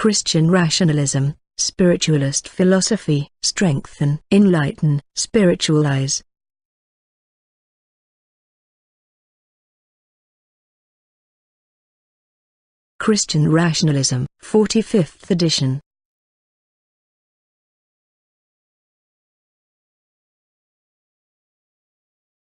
Christian rationalism, spiritualist philosophy, strengthen, enlighten, spiritualize. Christian Rationalism, 45th edition.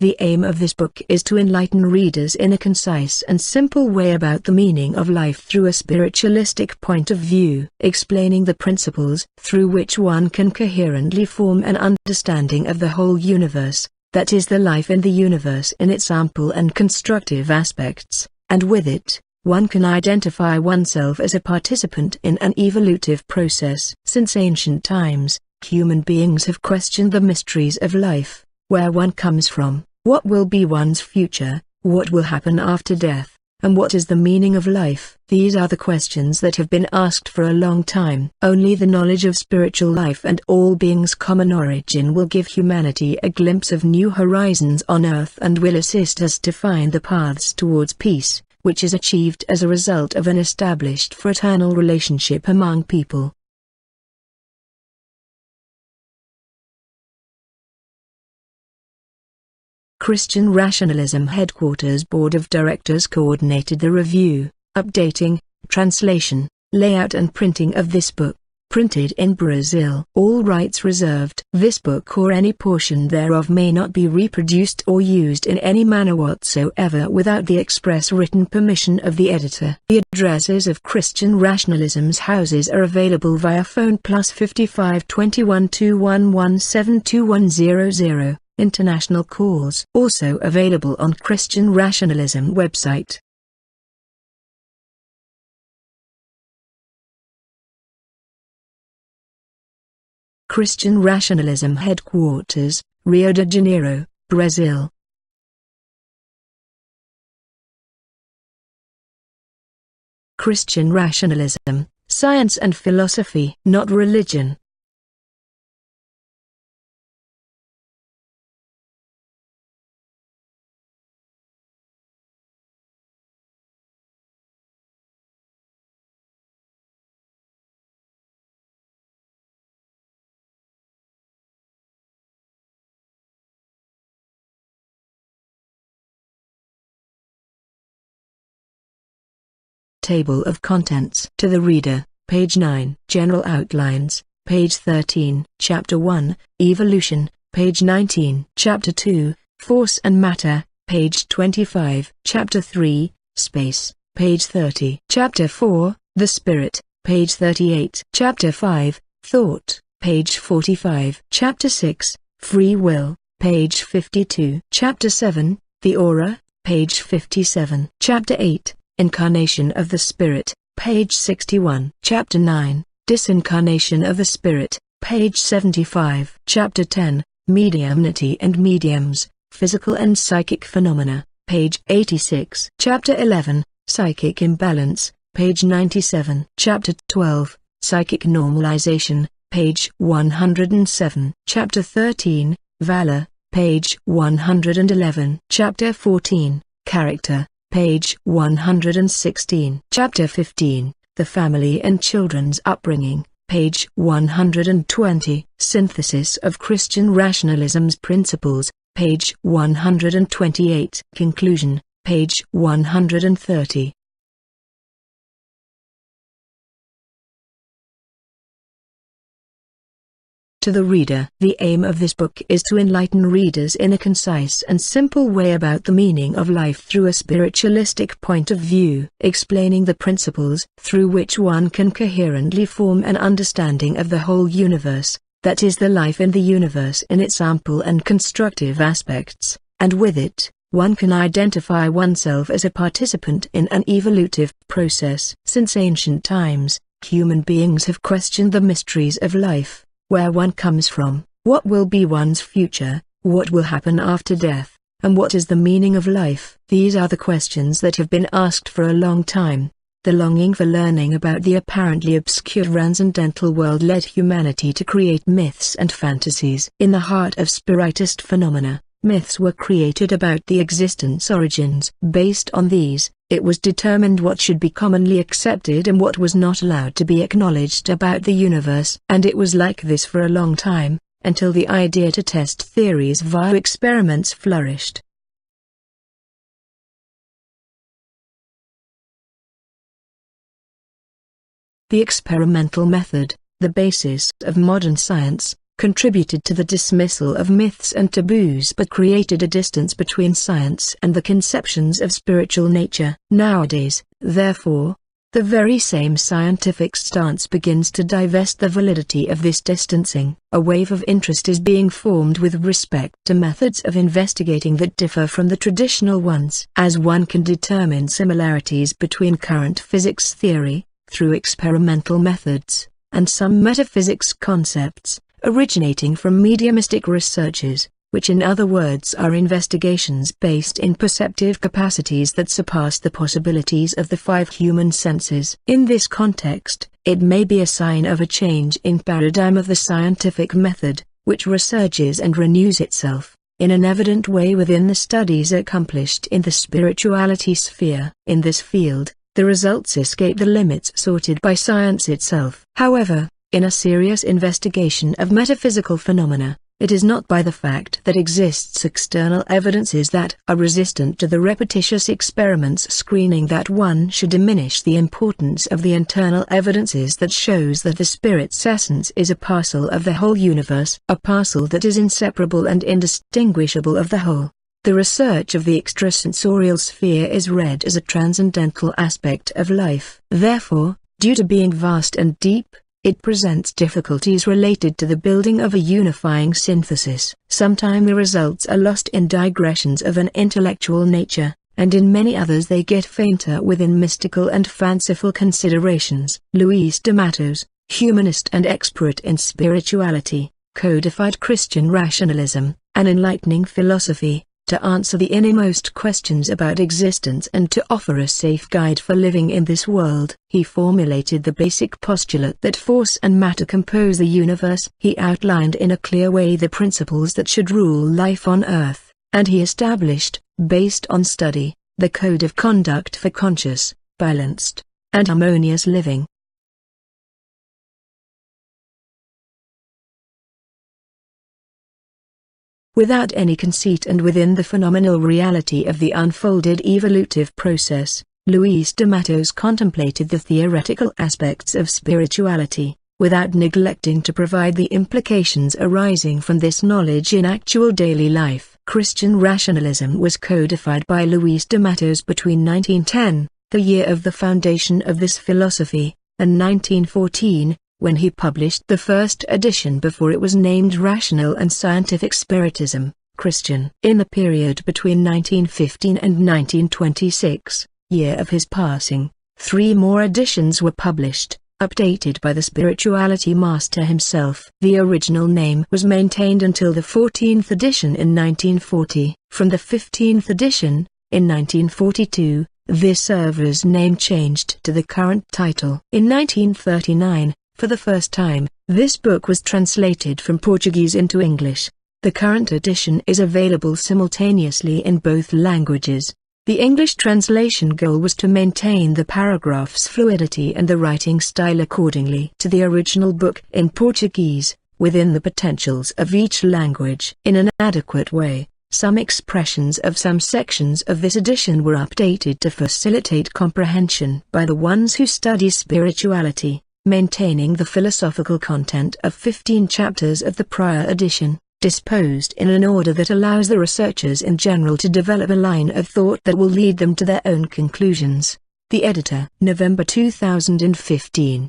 The aim of this book is to enlighten readers in a concise and simple way about the meaning of life through a spiritualistic point of view, explaining the principles through which one can coherently form an understanding of the whole universe, that is the life in the universe in its ample and constructive aspects, and with it, one can identify oneself as a participant in an evolutive process. Since ancient times, human beings have questioned the mysteries of life, where one comes from, what will be one's future, what will happen after death, and what is the meaning of life. These are the questions that have been asked for a long time. Only the knowledge of spiritual life and all beings' common origin will give humanity a glimpse of new horizons on earth and will assist us to find the paths towards peace, which is achieved as a result of an established fraternal relationship among people. Christian Rationalism Headquarters Board of Directors coordinated the review, updating, translation, layout and printing of this book, printed in Brazil. All rights reserved. This book or any portion thereof may not be reproduced or used in any manner whatsoever without the express written permission of the editor. The addresses of Christian Rationalism's houses are available via phone +55 21 211 72100. International calls. Also available on Christian Rationalism website. Christian Rationalism Headquarters, Rio de Janeiro, Brazil. Christian Rationalism, Science and Philosophy, not religion. Table of Contents. To the reader, page 9. General Outlines, page 13. Chapter 1, Evolution, page 19. Chapter 2, Force and Matter, page 25. Chapter 3, Space, page 30. Chapter 4, The Spirit, page 38. Chapter 5, Thought, page 45. Chapter 6, Free Will, page 52. Chapter 7, The Aura, page 57. Chapter 8, Incarnation of the Spirit, page 61. Chapter 9, Disincarnation of the Spirit, page 75. Chapter 10, Mediumnity and Mediums, Physical and Psychic Phenomena, page 86. Chapter 11, Psychic Imbalance, page 97. Chapter 12, Psychic Normalization, page 107. Chapter 13, Valor, page 111. Chapter 14, Character, page 116. Chapter 15, The Family and Children's Upbringing, page 120. Synthesis of Christian Rationalism's Principles, page 128. Conclusion, page 130. To the reader, the aim of this book is to enlighten readers in a concise and simple way about the meaning of life through a spiritualistic point of view, explaining the principles through which one can coherently form an understanding of the whole universe, that is the life in the universe in its ample and constructive aspects, and with it, one can identify oneself as a participant in an evolutive process. Since ancient times, human beings have questioned the mysteries of life, where one comes from, what will be one's future, what will happen after death, and what is the meaning of life. These are the questions that have been asked for a long time. The longing for learning about the apparently obscure transcendental world led humanity to create myths and fantasies. In the heart of spiritist phenomena, Myths were created about the existence origins. Based on these, it was determined what should be commonly accepted and what was not allowed to be acknowledged about the universe. And it was like this for a long time, until the idea to test theories via experiments flourished. The experimental method, the basis of modern science, contributed to the dismissal of myths and taboos but created a distance between science and the conceptions of spiritual nature. Nowadays, therefore, the very same scientific stance begins to divest the validity of this distancing. A wave of interest is being formed with respect to methods of investigating that differ from the traditional ones. As one can determine similarities between current physics theory, through experimental methods, and some metaphysics concepts, originating from mediumistic researches, which in other words are investigations based in perceptive capacities that surpass the possibilities of the five human senses. In this context, it may be a sign of a change in paradigm of the scientific method, which resurges and renews itself, in an evident way within the studies accomplished in the spirituality sphere. In this field, the results escape the limits sorted by science itself. However, in a serious investigation of metaphysical phenomena, it is not by the fact that exists external evidences that are resistant to the repetitious experiments screening that one should diminish the importance of the internal evidences that shows that the spirit's essence is a parcel of the whole universe, a parcel that is inseparable and indistinguishable of the whole. The research of the extrasensorial sphere is read as a transcendental aspect of life. Therefore, due to being vast and deep, it presents difficulties related to the building of a unifying synthesis. Sometimes the results are lost in digressions of an intellectual nature, and in many others they get fainter within mystical and fanciful considerations. Luis de Matos, humanist and expert in spirituality, codified Christian rationalism, an enlightening philosophy, to answer the innermost questions about existence and to offer a safe guide for living in this world. He formulated the basic postulate that force and matter compose the universe. He outlined in a clear way the principles that should rule life on Earth, and he established, based on study, the code of conduct for conscious, balanced, and harmonious living. Without any conceit and within the phenomenal reality of the unfolded evolutive process, Luis de Matos contemplated the theoretical aspects of spirituality, without neglecting to provide the implications arising from this knowledge in actual daily life. Christian rationalism was codified by Luis de Matos between 1910, the year of the foundation of this philosophy, and 1914, when he published the first edition before it was named Rational and Scientific Spiritism, Christian. In the period between 1915 and 1926, year of his passing, 3 more editions were published, updated by the spirituality master himself. The original name was maintained until the 14th edition in 1940. From the 15th edition, in 1942, this server's name changed to the current title. In 1939, for the first time, this book was translated from Portuguese into English. The current edition is available simultaneously in both languages. The English translation goal was to maintain the paragraph's fluidity and the writing style accordingly to the original book in Portuguese, within the potentials of each language. In an adequate way, some expressions of some sections of this edition were updated to facilitate comprehension by the ones who study spirituality, maintaining the philosophical content of 15 chapters of the prior edition, disposed in an order that allows the researchers in general to develop a line of thought that will lead them to their own conclusions. The Editor, November 2015.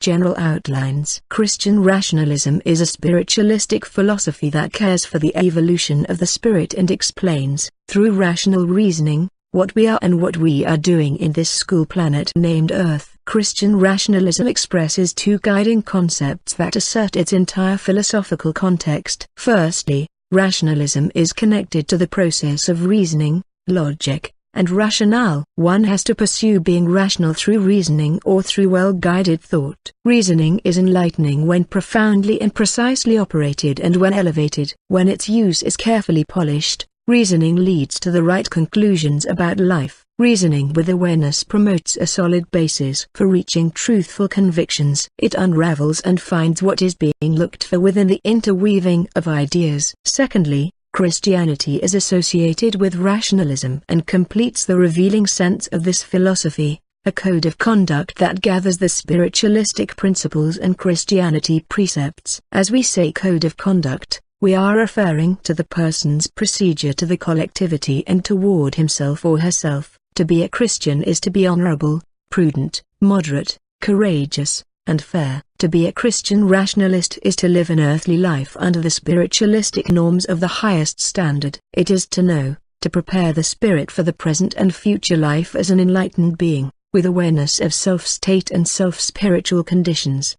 General outlines. Christian rationalism is a spiritualistic philosophy that cares for the evolution of the spirit and explains, through rational reasoning, what we are and what we are doing in this school planet named Earth. Christian rationalism expresses 2 guiding concepts that assert its entire philosophical context. Firstly, rationalism is connected to the process of reasoning, logic, and rationale. One has to pursue being rational through reasoning or through well-guided thought. Reasoning is enlightening when profoundly and precisely operated and when elevated. When its use is carefully polished, reasoning leads to the right conclusions about life. Reasoning with awareness promotes a solid basis for reaching truthful convictions. It unravels and finds what is being looked for within the interweaving of ideas. Secondly, Christianity is associated with rationalism and completes the revealing sense of this philosophy, a code of conduct that gathers the spiritualistic principles and Christianity precepts. As we say code of conduct, we are referring to the person's procedure to the collectivity and toward himself or herself. To be a Christian is to be honorable, prudent, moderate, courageous, and fair. To be a Christian rationalist is to live an earthly life under the spiritualistic norms of the highest standard. It is to know, to prepare the spirit for the present and future life as an enlightened being, with awareness of self-state and self-spiritual conditions.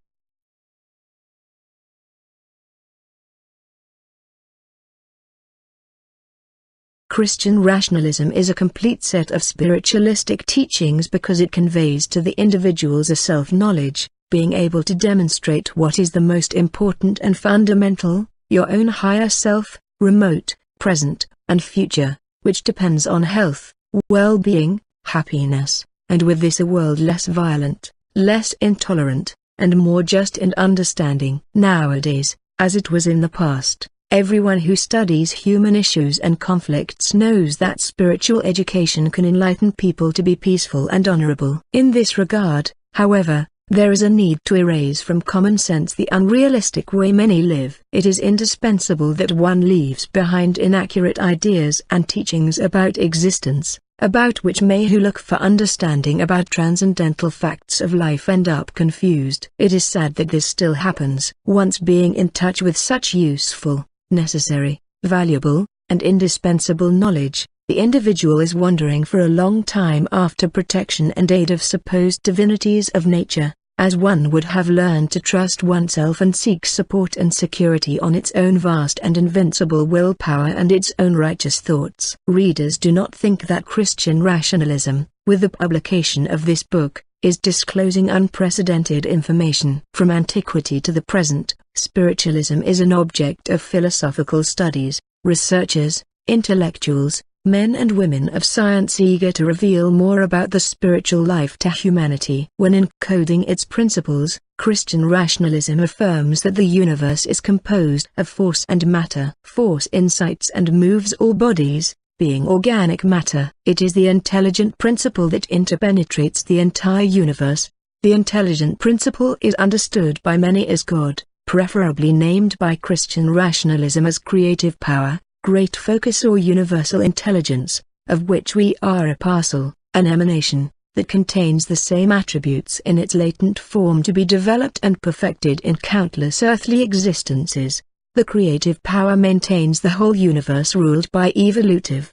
Christian rationalism is a complete set of spiritualistic teachings because it conveys to the individuals a self-knowledge, being able to demonstrate what is the most important and fundamental, your own higher self, remote, present, and future, which depends on health, well-being, happiness, and with this a world less violent, less intolerant, and more just and understanding. Nowadays, as it was in the past, everyone who studies human issues and conflicts knows that spiritual education can enlighten people to be peaceful and honorable. In this regard, however, there is a need to erase from common sense the unrealistic way many live. It is indispensable that one leaves behind inaccurate ideas and teachings about existence, about which many who look for understanding about transcendental facts of life end up confused. It is sad that this still happens. Once being in touch with such useful, necessary, valuable, and indispensable knowledge, the individual is wandering for a long time after protection and aid of supposed divinities of nature, as one would have learned to trust oneself and seek support and security on its own vast and invincible willpower and its own righteous thoughts. Readers do not think that Christian rationalism, with the publication of this book, is disclosing unprecedented information. From antiquity to the present, spiritualism is an object of philosophical studies. Researchers, intellectuals, men and women of science eager to reveal more about the spiritual life to humanity. When encoding its principles, Christian rationalism affirms that the universe is composed of force and matter. Force incites and moves all bodies, being organic matter. It is the intelligent principle that interpenetrates the entire universe. The intelligent principle is understood by many as God, preferably named by Christian rationalism as creative power, great focus or universal intelligence, of which we are a parcel, an emanation, that contains the same attributes in its latent form to be developed and perfected in countless earthly existences. The creative power maintains the whole universe ruled by evolutive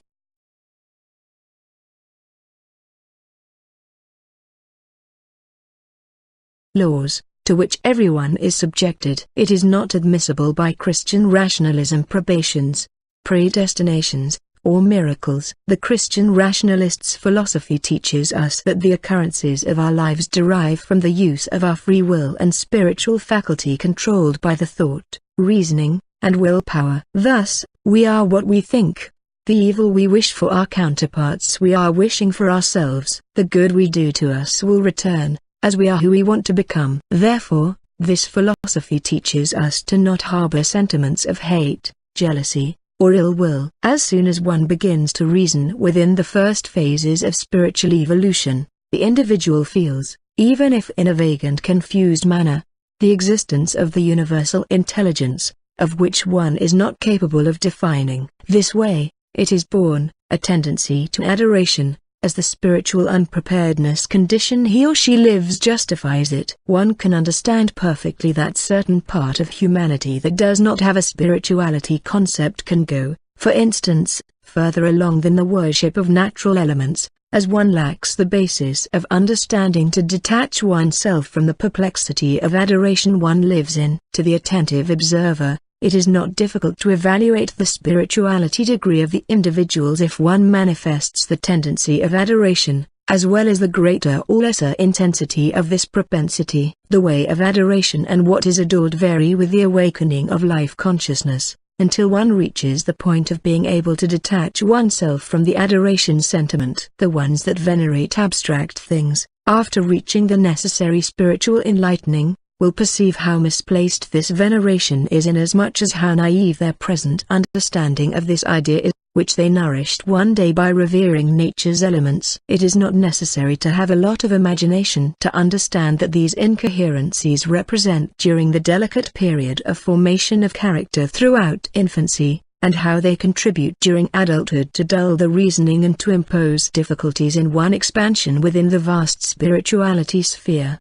laws, to which everyone is subjected. It is not admissible by Christian rationalism probations, predestinations, or miracles. The Christian rationalist's philosophy teaches us that the occurrences of our lives derive from the use of our free will and spiritual faculty controlled by the thought, reasoning, and willpower. Thus, we are what we think. The evil we wish for our counterparts we are wishing for ourselves. The good we do to us will return, as we are who we want to become. Therefore, this philosophy teaches us to not harbor sentiments of hate, jealousy, or ill will. As soon as one begins to reason within the first phases of spiritual evolution, the individual feels, even if in a vague and confused manner, the existence of the universal intelligence, of which one is not capable of defining. This way, it is born, a tendency to adoration, as the spiritual unpreparedness condition he or she lives justifies it. One can understand perfectly that certain part of humanity that does not have a spirituality concept can go, for instance, further along than the worship of natural elements, as one lacks the basis of understanding to detach oneself from the perplexity of adoration one lives in. To the attentive observer, It is not difficult to evaluate the spirituality degree of the individuals if one manifests the tendency of adoration, as well as the greater or lesser intensity of this propensity. The way of adoration and what is adored vary with the awakening of life consciousness, until one reaches the point of being able to detach oneself from the adoration sentiment. The ones that venerate abstract things, after reaching the necessary spiritual enlightening, will perceive how misplaced this veneration is inasmuch as how naive their present understanding of this idea is, which they nourished one day by revering nature's elements. It is not necessary to have a lot of imagination to understand that these incoherencies represent during the delicate period of formation of character throughout infancy, and how they contribute during adulthood to dull the reasoning and to impose difficulties in one expansion within the vast spirituality sphere.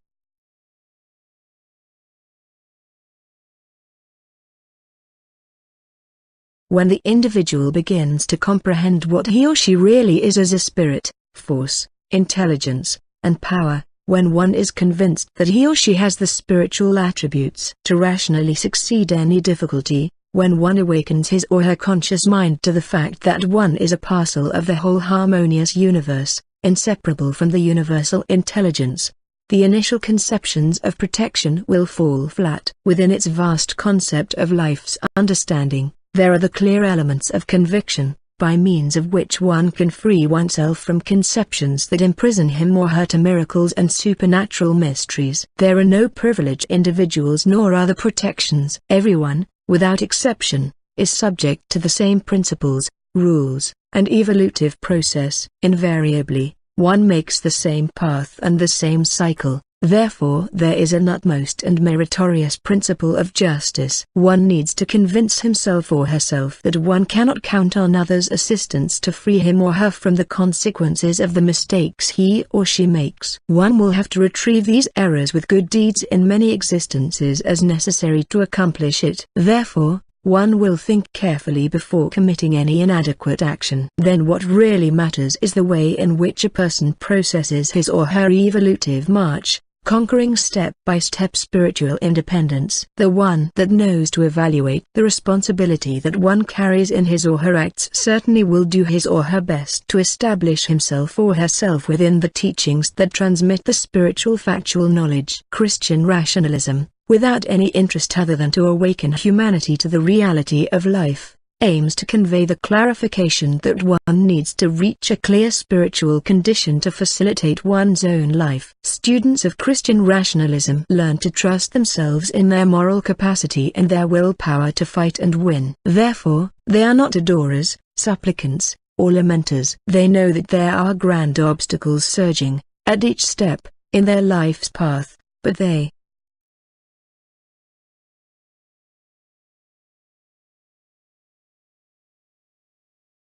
When the individual begins to comprehend what he or she really is as a spirit, force, intelligence, and power, when one is convinced that he or she has the spiritual attributes to rationally succeed any difficulty, when one awakens his or her conscious mind to the fact that one is a parcel of the whole harmonious universe, inseparable from the universal intelligence, the initial conceptions of protection will fall flat. Within its vast concept of life's understanding, there are the clear elements of conviction, by means of which one can free oneself from conceptions that imprison him or her to miracles and supernatural mysteries. There are no privileged individuals nor other protections. Everyone, without exception, is subject to the same principles, rules, and evolutive process. Invariably, one makes the same path and the same cycle. Therefore there is an utmost and meritorious principle of justice. One needs to convince himself or herself that one cannot count on others' assistance to free him or her from the consequences of the mistakes he or she makes. One will have to retrieve these errors with good deeds in many existences as necessary to accomplish it. Therefore, one will think carefully before committing any inadequate action. Then what really matters is the way in which a person processes his or her evolutive march, conquering step by step spiritual independence. The one that knows to evaluate the responsibility that one carries in his or her acts certainly will do his or her best to establish himself or herself within the teachings that transmit the spiritual factual knowledge. Christian rationalism, without any interest other than to awaken humanity to the reality of life, aims to convey the clarification that one needs to reach a clear spiritual condition to facilitate one's own life. Students of Christian rationalism learn to trust themselves in their moral capacity and their willpower to fight and win. Therefore, they are not adorers, supplicants, or lamenters. They know that there are grand obstacles surging, at each step, in their life's path, but they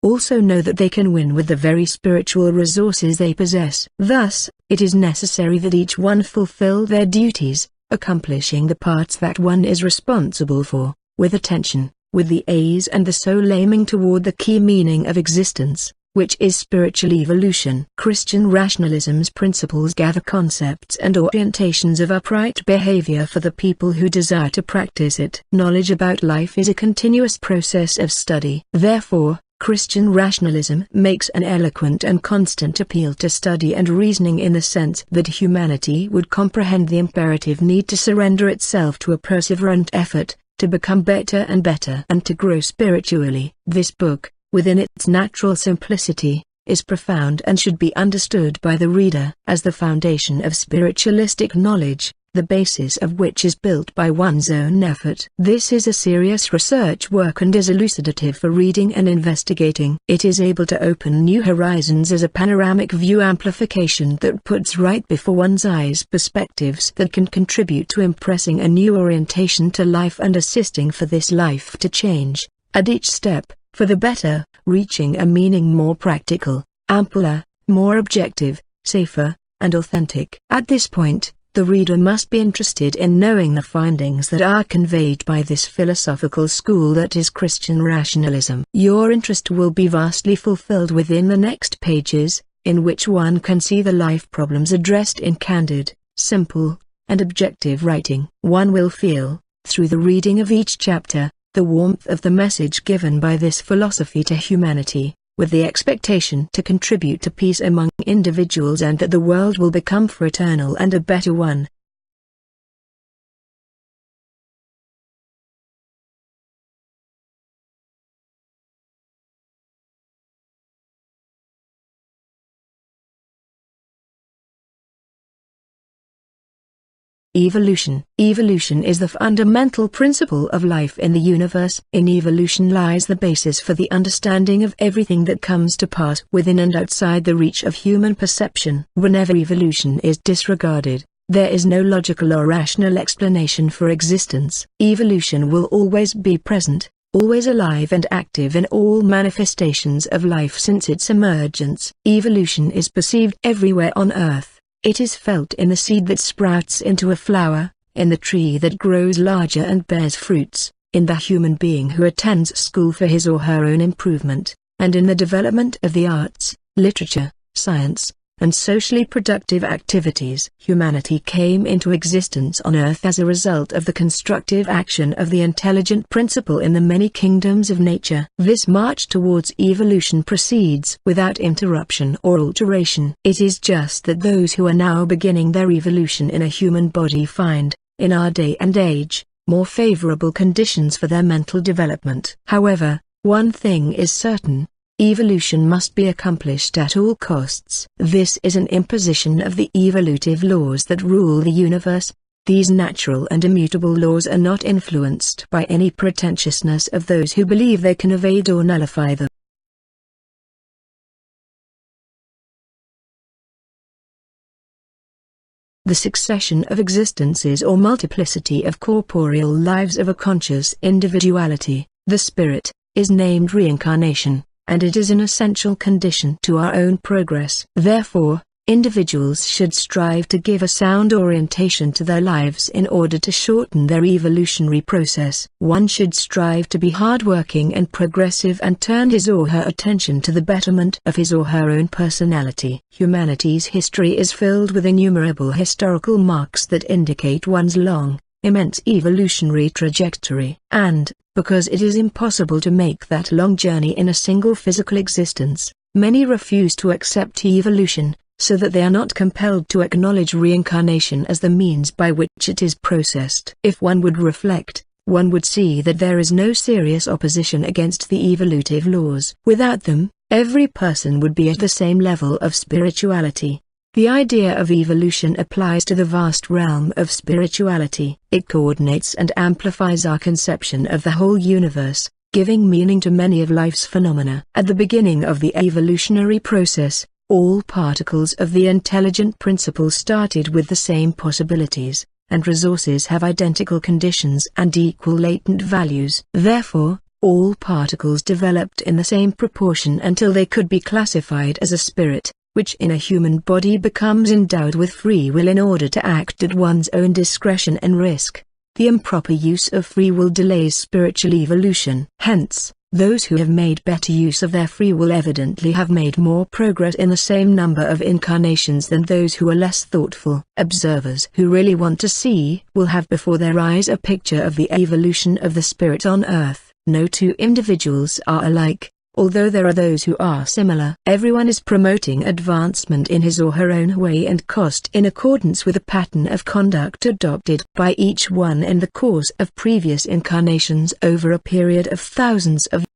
also know that they can win with the very spiritual resources they possess. Thus, it is necessary that each one fulfill their duties, accomplishing the parts that one is responsible for, with attention, with the ease and the soul aiming toward the key meaning of existence, which is spiritual evolution. Christian rationalism's principles gather concepts and orientations of upright behavior for the people who desire to practice it. Knowledge about life is a continuous process of study. Therefore, Christian rationalism makes an eloquent and constant appeal to study and reasoning in the sense that humanity would comprehend the imperative need to surrender itself to a perseverant effort, to become better and better and to grow spiritually. This book, within its natural simplicity, is profound and should be understood by the reader as the foundation of spiritualistic knowledge, the basis of which is built by one's own effort. This is a serious research work and is elucidative for reading and investigating. It is able to open new horizons as a panoramic view amplification that puts right before one's eyes perspectives that can contribute to impressing a new orientation to life and assisting for this life to change, at each step, for the better, reaching a meaning more practical, ampler, more objective, safer, and authentic. At this point, the reader must be interested in knowing the findings that are conveyed by this philosophical school that is Christian rationalism. Your interest will be vastly fulfilled within the next pages, in which one can see the life problems addressed in candid, simple, and objective writing. One will feel, through the reading of each chapter, the warmth of the message given by this philosophy to humanity, with the expectation to contribute to peace among individuals and that the world will become fraternal and a better one. Evolution. Evolution is the fundamental principle of life in the universe. In evolution lies the basis for the understanding of everything that comes to pass within and outside the reach of human perception. Whenever evolution is disregarded, there is no logical or rational explanation for existence. Evolution will always be present, always alive and active in all manifestations of life since its emergence. Evolution is perceived everywhere on Earth. It is felt in the seed that sprouts into a flower, in the tree that grows larger and bears fruits, in the human being who attends school for his or her own improvement, and in the development of the arts, literature, science, and socially productive activities. Humanity came into existence on Earth as a result of the constructive action of the intelligent principle in the many kingdoms of nature. This march towards evolution proceeds without interruption or alteration. It is just that those who are now beginning their evolution in a human body find, in our day and age, more favorable conditions for their mental development. However, one thing is certain. Evolution must be accomplished at all costs. This is an imposition of the evolutive laws that rule the universe. These natural and immutable laws are not influenced by any pretentiousness of those who believe they can evade or nullify them. The succession of existences or multiplicity of corporeal lives of a conscious individuality, the spirit, is named reincarnation, and it is an essential condition to our own progress. Therefore, individuals should strive to give a sound orientation to their lives in order to shorten their evolutionary process. One should strive to be hardworking and progressive and turn his or her attention to the betterment of his or her own personality. Humanity's history is filled with innumerable historical marks that indicate one's long, immense evolutionary trajectory. And, because it is impossible to make that long journey in a single physical existence, many refuse to accept evolution, so that they are not compelled to acknowledge reincarnation as the means by which it is processed. If one would reflect, one would see that there is no serious opposition against the evolutive laws. Without them, every person would be at the same level of spirituality. The idea of evolution applies to the vast realm of spirituality. It coordinates and amplifies our conception of the whole universe, giving meaning to many of life's phenomena. At the beginning of the evolutionary process, all particles of the intelligent principle started with the same possibilities, and resources have identical conditions and equal latent values. Therefore, all particles developed in the same proportion until they could be classified as a spirit, which in a human body becomes endowed with free will in order to act at one's own discretion and risk. The improper use of free will delays spiritual evolution. Hence, those who have made better use of their free will evidently have made more progress in the same number of incarnations than those who are less thoughtful. Observers who really want to see will have before their eyes a picture of the evolution of the spirit on Earth. No two individuals are alike. Although there are those who are similar, everyone is promoting advancement in his or her own way and cost in accordance with a pattern of conduct adopted by each one in the course of previous incarnations over a period of thousands of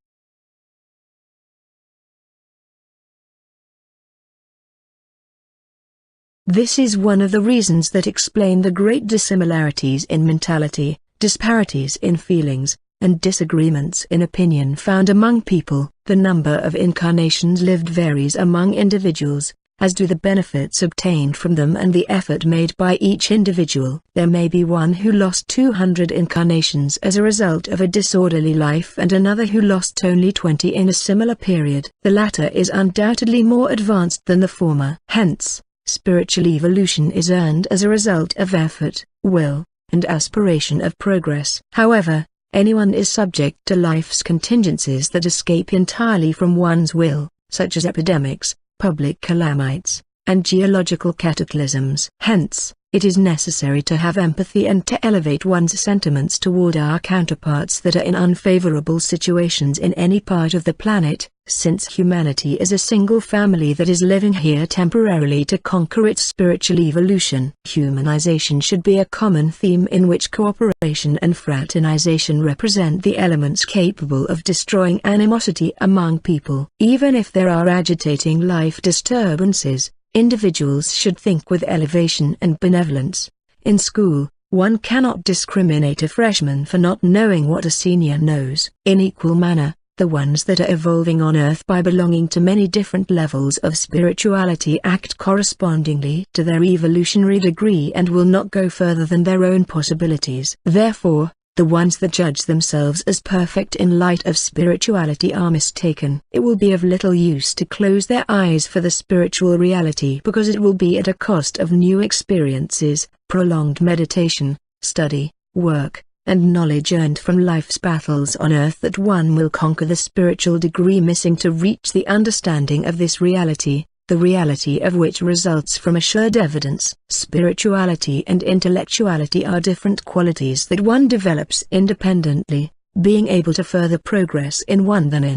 This is one of the reasons that explain the great dissimilarities in mentality, disparities in feelings, and disagreements in opinion found among people. The number of incarnations lived varies among individuals, as do the benefits obtained from them and the effort made by each individual. There may be one who lost 200 incarnations as a result of a disorderly life and another who lost only 20 in a similar period. The latter is undoubtedly more advanced than the former. Hence, spiritual evolution is earned as a result of effort, will, and aspiration of progress. However, anyone is subject to life's contingencies that escape entirely from one's will, such as epidemics, public calamities, and geological cataclysms. Hence, It is necessary to have empathy and to elevate one's sentiments toward our counterparts that are in unfavorable situations in any part of the planet, since humanity is a single family that is living here temporarily to conquer its spiritual evolution. Humanization should be a common theme in which cooperation and fraternization represent the elements capable of destroying animosity among people. Even if there are agitating life disturbances, individuals should think with elevation and benevolence. In school, one cannot discriminate a freshman for not knowing what a senior knows. In equal manner, the ones that are evolving on Earth by belonging to many different levels of spirituality act correspondingly to their evolutionary degree and will not go further than their own possibilities. Therefore, the ones that judge themselves as perfect in light of spirituality are mistaken. It will be of little use to close their eyes for the spiritual reality because it will be at a cost of new experiences, prolonged meditation, study, work, and knowledge earned from life's battles on Earth that one will conquer the spiritual degree missing to reach the understanding of this reality, the reality of which results from assured evidence. Spirituality and intellectuality are different qualities that one develops independently, being able to further progress in one than in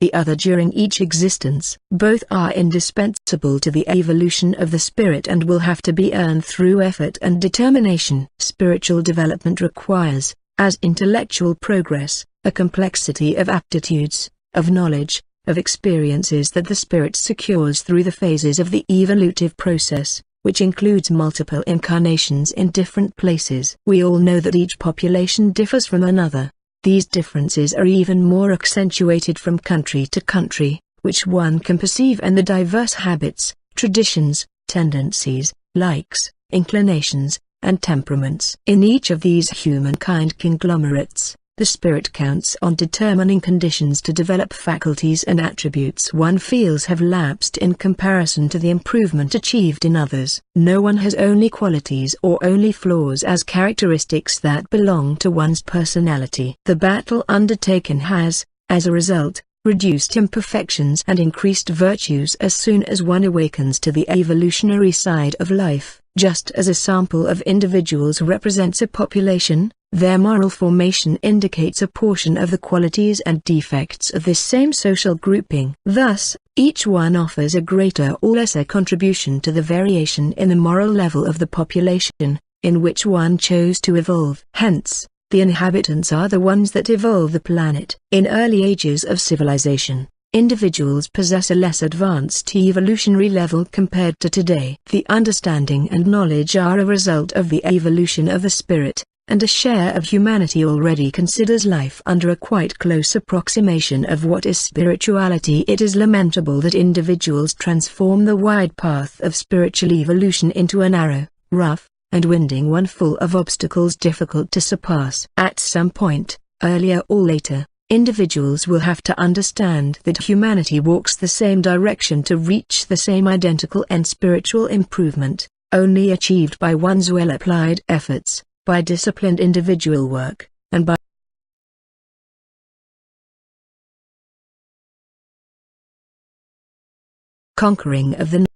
the other during each existence. Both are indispensable to the evolution of the spirit and will have to be earned through effort and determination. Spiritual development requires, as intellectual progress, a complexity of aptitudes, of knowledge, of experiences that the spirit secures through the phases of the evolutive process, which includes multiple incarnations in different places. We all know that each population differs from another. These differences are even more accentuated from country to country, which one can perceive in the diverse habits, traditions, tendencies, likes, inclinations, and temperaments. In each of these humankind conglomerates, the spirit counts on determining conditions to develop faculties and attributes one feels have lapsed in comparison to the improvement achieved in others. No one has only qualities or only flaws as characteristics that belong to one's personality. The battle undertaken has, as a result, reduced imperfections and increased virtues as soon as one awakens to the evolutionary side of life. Just as a sample of individuals represents a population, their moral formation indicates a portion of the qualities and defects of this same social grouping. Thus, each one offers a greater or lesser contribution to the variation in the moral level of the population, in which one chose to evolve. Hence, the inhabitants are the ones that evolve the planet. In early ages of civilization, individuals possess a less advanced evolutionary level compared to today. The understanding and knowledge are a result of the evolution of the spirit, and a share of humanity already considers life under a quite close approximation of what is spirituality. It is lamentable that individuals transform the wide path of spiritual evolution into a narrow, rough, and winding one full of obstacles difficult to surpass. At some point, earlier or later, individuals will have to understand that humanity walks the same direction to reach the same identical and spiritual improvement, only achieved by one's well-applied efforts, by disciplined individual work, and by conquering of the